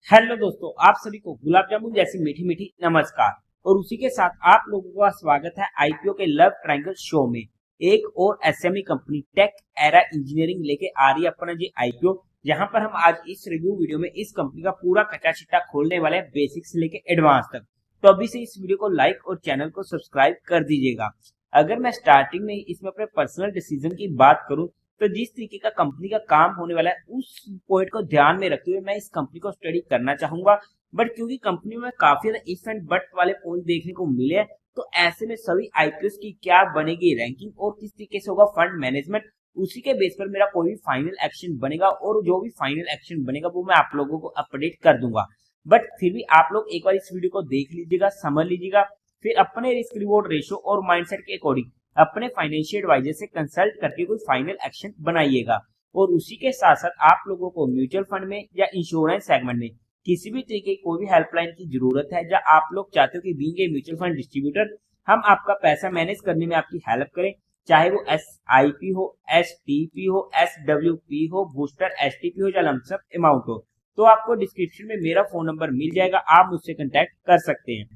Hello दोस्तों, आप सभी को गुलाब जामुन जैसी मीठी मीठी नमस्कार। और उसी के साथ आप लोगों का स्वागत है आईपीओ के लव ट्रायंगल शो में। एक और SME company tech era engineering लेके आ रही है अपना जी आईपीओ, जहां पर हम आज इस रिव्यू वीडियो में इस कंपनी का पूरा कच्चा चिट्टा खोलने वाले हैं, बेसिक से लेके एडवांस तक। तो अभी से इस वीडियो को लाइक और चैनल को सब्सक्राइब कर दीजिएगा। अगर मैं स्टार्टिंग में इसमें अपने पर्सनल डिसीजन की बात करूं, तो जिस तरीके का कंपनी का काम होने वाला है उस पॉइंट को ध्यान में रखते हुए मैं इस कंपनी को स्टडी करना चाहूंगा। बट क्योंकि कंपनी में काफी ज्यादा इफ एंड बट वाले पॉइंट देखने को मिले हैं, तो ऐसे में सभी आईपीओ की क्या बनेगी रैंकिंग और किस तरीके से होगा फंड मैनेजमेंट, उसी के बेस पर मेरा कोई भी फाइनल एक्शन बनेगा। और जो भी फाइनल एक्शन बनेगा वो मैं आप लोगों को अपडेट कर दूंगा। बट फिर भी आप लोग एक बार इस वीडियो को देख लीजिएगा, समझ लीजिएगा, फिर अपने रिस्क रिवॉर्ड रेशो और माइंडसेट के अकॉर्डिंग अपने फाइनेंशियल एडवाइजर से कंसल्ट करके कोई फाइनल एक्शन बनाइएगा। और उसी के साथ साथ आप लोगों को म्यूचुअल फंड में या इंश्योरेंस सेगमेंट में किसी भी तरीके की कोई भी हेल्पलाइन की जरूरत है, जहां आप लोग चाहते हो कि being a mutual fund distributor हम आपका पैसा मैनेज करने में आपकी हेल्प करें, चाहे वो SIP हो, STP हो, SWP हो, बूस्टर STP हो या लमसम अमाउंट हो, तो आपको डिस्क्रिप्शन में मेरा फोन नंबर मिल जाएगा, आप मुझसे कांटेक्ट कर सकते हैं।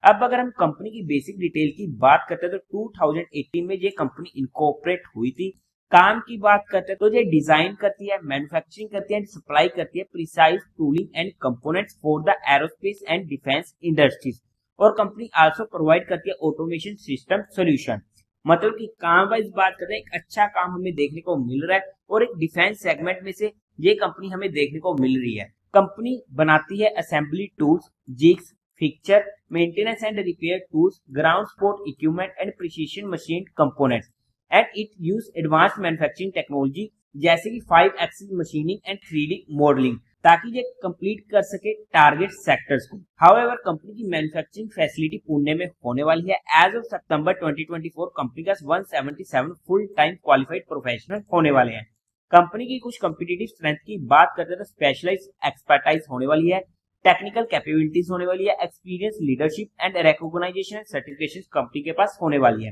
अब अगर हम कंपनी की बेसिक डिटेल की बात करते हैं तो 2018 में ये कंपनी इनकॉर्पोरेट हुई थी। काम की बात करते हैं तो ये डिजाइन करती है, मैन्युफैक्चरिंग करती है, सप्लाई करती है precise tooling and components for the aerospace and defence industries. और कंपनी आल्सो प्रोवाइड करती है ऑटोमेशन सिस्टम सोल्यूशन। मतलब कि काम वाइज बात करते हैं, एक अच्छा काम हमें देखने को मिल रहा है और एक डिफेंस सेगमेंट में से ये कंपनी हमें देखने को मिल रही है। कंपनी बनाती है assembly tools, jigs, fixture, maintenance and repair tools, ground support equipment and precision machine components. And it use advanced manufacturing technology जैसे कि 5 axis machining and 3D modeling, ताकि ये कंप्लीट कर सके टारगेट सेक्टर्स को। हाउएवर कंपनी की manufacturing facility Pune में होने वाली है। एज ऑफ सितंबर 2024 कंपनी का 177 फुल टाइम क्वालिफाइड प्रोफेशनल होने वाले हैं। कंपनी की कुछ कॉम्पिटिटिव स्ट्रेंथ की बात करते हैं तो स्पेशलाइज एक्सपर्टाइज होने वाली है, टेक्निकल कैपेबिलिटीज होने वाली है, experience, leadership and recognisation and certification company के पास होने वाली है।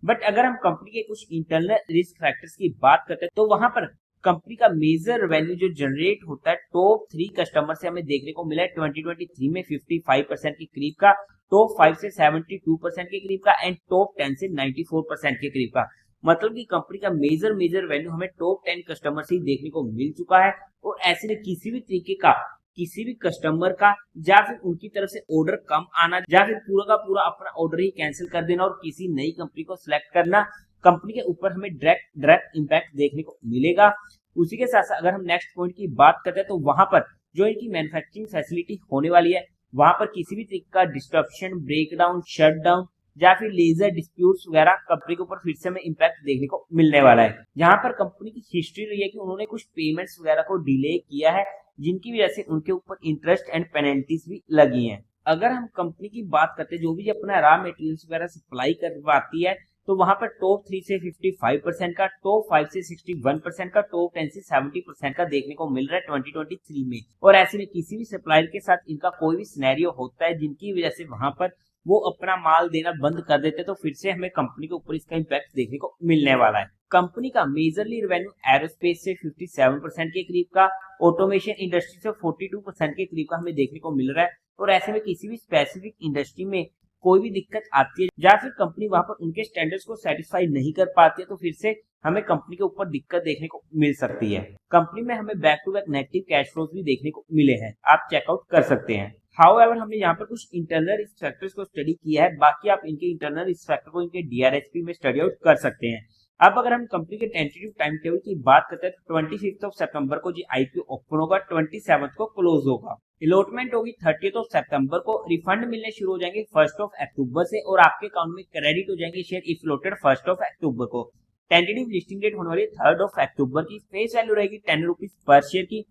बट अगर हम कंपनी के कुछ इंटरनल रिस्क फैक्टर्स की बात करते हैं तो वहां पर कंपनी का मेजर रेवेन्यू जो जनरेट होता है टॉप 3 कस्टमर से हमें देखने को मिला है 2023 में 55% के करीब का, टॉप 5 से 72% के करीब का एंड टॉप 10 से 94% के करीब का। मतलब कि कंपनी का मेजर वैल्यू हमें टॉप 10 कस्टमर से ही देखने को मिल चुका है। और ऐसे में किसी भी तरीके का किसी भी कस्टमर का या फिर उनकी तरफ से ऑर्डर कम आना या फिर पूरा का पूरा अपना ऑर्डर ही कैंसिल कर देना और किसी नई कंपनी को सिलेक्ट करना, कंपनी के ऊपर हमें डायरेक्ट इंपैक्ट देखने को मिलेगा। उसी के साथ साथ अगर हम नेक्स्ट पॉइंट की बात करते हैं तो वहां पर जो इनकी मैन्युफैक्चरिंग फैसिलिटी होने वाली है, वहां पर किसी भी तरीके का डिस्ट्रप्शन, ब्रेकडाउन, शटडाउन या फिर लेजर डिस्प्यूट्स वगैरह कंपनी के ऊपर फिर से हमें इंपैक्ट देखने को मिलने वाला है। यहाँ पर कंपनी की हिस्ट्री रही है कि उन्होंने कुछ पेमेंट्स वगैरह को डिले किया है, जिनकी वजह से उनके ऊपर इंटरेस्ट एंड पेनल्टीज भी लगी हैं। अगर हम कंपनी की बात करते हैं जो भी अपना रॉ मटेरियल्स वगैरह सप्लाई करवाती है, तो वहां पर टॉप 3 से 55% का, टॉप 5 से 61% का, टॉप 10 से 70% का देखने को मिल रहा है 2023 में। और ऐसे में किसी भी सप्लायर के साथ इनका कोई भी सिनेरियो होता है जिनकी वजह से वहां पर वो अपना माल देना बंद कर देते, तो फिर से हमें कंपनी के ऊपर इसका इंपैक्ट देखने को मिलने वाला है। कंपनी का मेजरली रेवेन्यू एरोस्पेस से 57% के करीब का, ऑटोमेशन इंडस्ट्री से 42% के करीब का हमें देखने को मिल रहा है। और ऐसे में किसी भी स्पेसिफिक इंडस्ट्री में कोई भी दिक्कत आती है या फिर कंपनी वहां पर उनके स्टैंडर्ड्स को सेटिस्फाई नहीं कर पाती है, तो फिर से हमें कंपनी के ऊपर दिक्कत देखने को मिल सकती है। कंपनी में हमें back to back negative cash flows भी देखने को मिले हैं, आप चेकआउट कर सकते हैं। हाउएवर हमने यहाँ पर कुछ इंटरनल रिस्क फैक्टर्स को स्टडी किया है, बाकी आप इनके इंटरनल रिस्क फैक्टर को इनके DRHP में स्टडी आउट कर सकते हैं। अब अगर हम कंपनी के टेंटेटिव टाइम टेबल की बात करते हैं तो 25 सितंबर को जी आईपीओ ओपन होगा, 27 को क्लोज होगा, अलॉटमेंट होगी 30 सितंबर को, रिफंड मिलने शुरू हो जाएंगे 1 अक्टूबर से और आपके अकाउंट में क्रेडिट हो जाएंगे शेयर इफ अलॉटेड 1 अक्टूबर को। टेंटेटिव लिस्टिंग डेट होने वाली है 3 अक्टूबर की, फेस वैल्यू रहेगी 10 रुपीज पर शेयर की,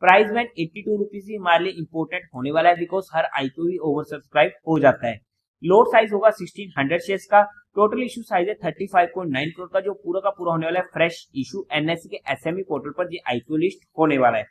प्राइस बैंड 82 रुपीज ही हमारे लिए इंपोर्टेंट होने वाला है बिकॉज हर आईपीओ भी ओवर सब्सक्राइब हो जाता है। लोड साइज होगा 1600 शेयर्स का, टोटल इशू साइज है 35.9 करोड़ का, जो पूरा का पूरा होने वाला है फ्रेश इशू एनएससी के एसएमई पोर्टल पर ये आईपीओ लिस्ट होने वाला है।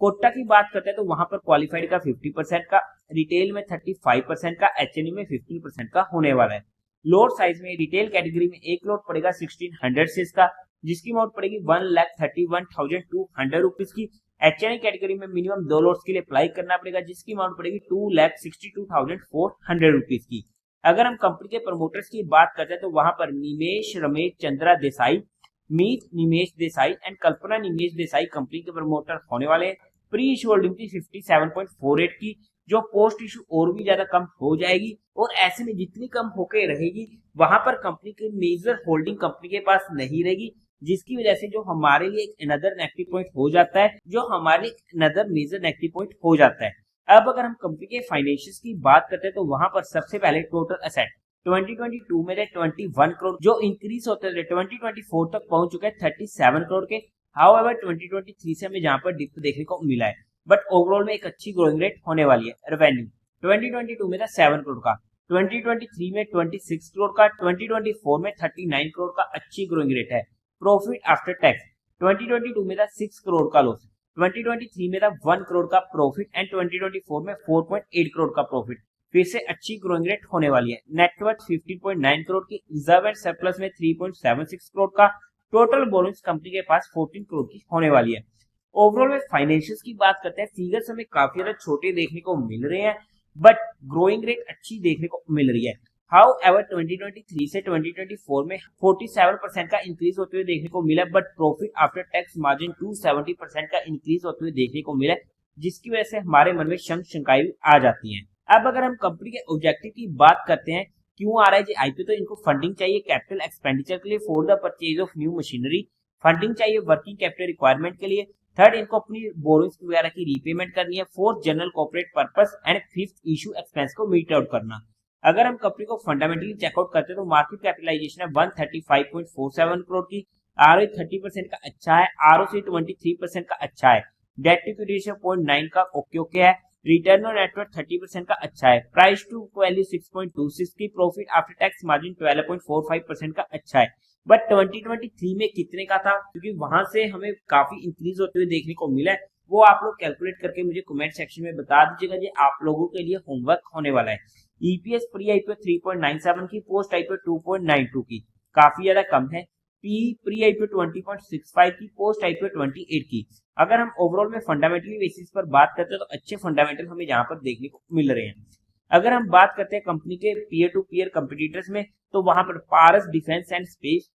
कोटा की बात करते हैं तो वहां पर क्वालिफाइड का 50% का, रिटेल में 35% का, एचएनई में 15% का होने वाला है। लोड साइज में रिटेल कैटेगरी में एक लोड पड़ेगा 1600 शेयर्स का, जिसकी अमाउंट पड़ेगी 1,31,200 रुपीज की, HNI कैटेगरी में मिनिमम 2 लोट्स के लिए अप्लाई करना पड़ेगा, जिसकी अमाउंट पड़ेगी 2,62,400 रुपीज की। अगर हम कंपनी के प्रमोटर्स की बात करते हैं तो वहां पर निमेश रमेश चंद्रा देसाई, मीत निमेश देसाई एंड कल्पना निमेश देसाई कंपनी के प्रमोटर होने वाले हैं। प्री इशू होल्डिंग थी 57.48 की, जो पोस्ट इशू और भी ज्यादा कम हो जाएगी, और ऐसे में जितनी कम होके रहेगी वहां पर कंपनी की मेजर होल्डिंग कंपनी के पास नहीं रहेगी, जिसकी वजह से जो हमारे लिए एक अनदर नेगेटिव पॉइंट हो जाता है, जो हमारे अनदर मेजर नेगेटिव पॉइंट हो जाता है। अब अगर हम कंपनी के फाइनेंशियल्स की बात करते हैं तो वहां पर सबसे पहले टोटल एसेट 2022 में 21 करोड़, जो इंक्रीज होते थे 2024 तक पहुंच चुके हैं 37 करोड़ के। हाउएवर 2023 से हमें जहां पर डिप देखने को मिला है, बट ओवरऑल में एक अच्छी ग्रोइंग रेट होने वाली है। रेवेन्यू 2022 में था 7 करोड़ का, 2023 में 26 करोड़ का, 2024 में 39 करोड़ का अच्छी ग्रोइंग रेट है। प्रॉफिट आफ्टर टैक्स 2022 में था 6 करोड़ का लॉस, 2023 में था 1 करोड़ का प्रॉफिट एंड 2024 में 4.8 करोड़ का प्रॉफिट। फिर से अच्छी ग्रोइंग रेट होने वाली है। नेटवर्थ 15.9 करोड़ की, रिजर्व एंड सरप्लस में 3.76 करोड़ का, टोटल बोरोइंग्स कंपनी के पास 14 करोड़ की होने वाली है। ओवरऑल में फाइनेंशियल्स की बात करते हैं, फिगर्स हमें काफी ज्यादा छोटे देखने को मिल रहे हैं, बट ग्रोइंग रेट अच्छी देखने को मिल रही है। हाउएवर 2023 से 2024 में 47% का इंक्रीज होते हुए देखने को मिला, but profit after tax margin 270% का इंक्रीज होते हुए देखने को मिला, जिसकी वजह से हमारे मन में शंकाएं आ जाती हैं। अब अगर हम कंपनी के ऑब्जेक्टिव की बात करते हैं, क्यों आ रहा है जी आईपीओ, तो इनको फंडिंग चाहिए कैपिटल एक्सपेंडिचर के लिए for the purchase of new machinery, funding चाहिए वर्किंग कैपिटल रिक्वायरमेंट के लिए, थर्ड इनको अपनी बोरोइंग्स वगैरह की रीपेमेंट करनी है, fourth general corporate purpose and fifth issue expense को मीट आउट करना। अगर हम कंपनी को फंडामेंटली चेकआउट करते हैं तो मार्केट कैपिटलाइजेशन है 135.47 करोड़ की, आरओई 30% का अच्छा है, आरओसी 23% का अच्छा है, डेट टू इक्विटी रेशियो 0.9 का ओके है, रिटर्न ऑन नेटवर्थ 30% का अच्छा है, प्राइस टू वैल्यू 6.26 की, प्रॉफिट आफ्टर टैक्स मार्जिन 12.45% का अच्छा है। बट 2023 में कितने का था, क्योंकि वहां से हमें काफी इंक्रीज होते हुए देखने को मिला है, वो आप लोग कैलकुलेट करके मुझे कमेंट सेक्शन में बता दीजिएगा, जी आप लोगों के लिए होमवर्क होने वाला है। ईपीएस प्री आईपीओ 3.97 की, पोस्ट आईपीओ 2.92 की, काफी ज्यादा कम है। पी प्री आईपीओ 20.65 की, पोस्ट आईपीओ 28 की। अगर हम ओवरऑल में फंडामेंटली बेसिस पर बात करते हैं तो अच्छे फंडामेंटल हमें यहाँ पर देखने को मिल रहे हैं। अगर हम बात करते हैं कंपनी के पीयर टू पीयर कंपटीटर्स में, तो वहां पर पारस डिफेंस एंड स्पेस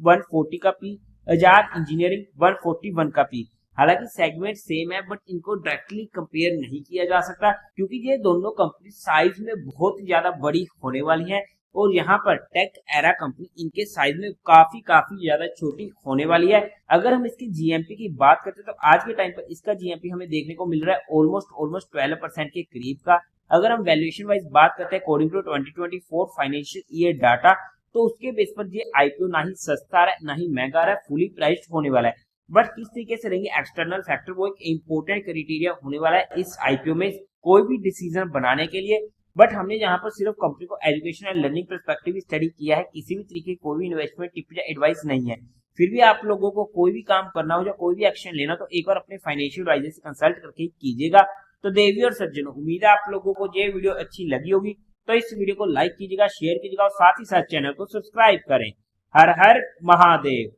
140 का पी, अजार इंजीनियरिंग 141 का पी। हालांकि सेगमेंट सेम है, बट इनको डायरेक्टली कंपेयर नहीं किया जा सकता, क्योंकि ये दोनों कंपनी साइज में बहुत ज्यादा बड़ी होने वाली है, और यहाँ पर टेक एरा कंपनी इनके साइज में काफी ज्यादा छोटी होने वाली है। अगर हम इसकी जीएमपी की बात करते हैं तो आज के टाइम पर इसका जीएमपी हमें देखने को मिल रहा है ऑलमोस्ट 12% के करीब का। अगर हम वैल्यूएशन वाइज बात करते हैं according to 2024 financial year data, तो उसके बेस पर ये आईपीओ ना ही सस्ता आ रहा है ना ही महंगा आ रहा है, फुली प्राइस्ड होने वाला है। बट किस तरीके से रहेंगे एक्सटर्नल फैक्टर, वो एक इंपॉर्टेंट क्राइटेरिया होने वाला है इस आईपीओ में कोई भी डिसीजन बनाने के लिए। बट हमने यहाँ पर सिर्फ कंपनी को education and learning perspective study किया है, किसी भी तरीके की कोई भी इन्वेस्टमेंट टिप या एडवाइस नहीं है। फिर भी आप लोगों को कोई भी काम करना हो या कोई भी एक्शन लेना, तो एक बार अपने फाइनेंशियल एडवाइजर से कंसल्ट करके कीजिएगा। तो देवी और सज्जनों, उम्मीद है आप लोगों को ये वीडियो अच्छी लगी होगी, तो इस वीडियो को लाइक कीजिएगा, शेयर कीजिएगा और साथ ही साथ चैनल को सब्सक्राइब करें। हर हर महादेव।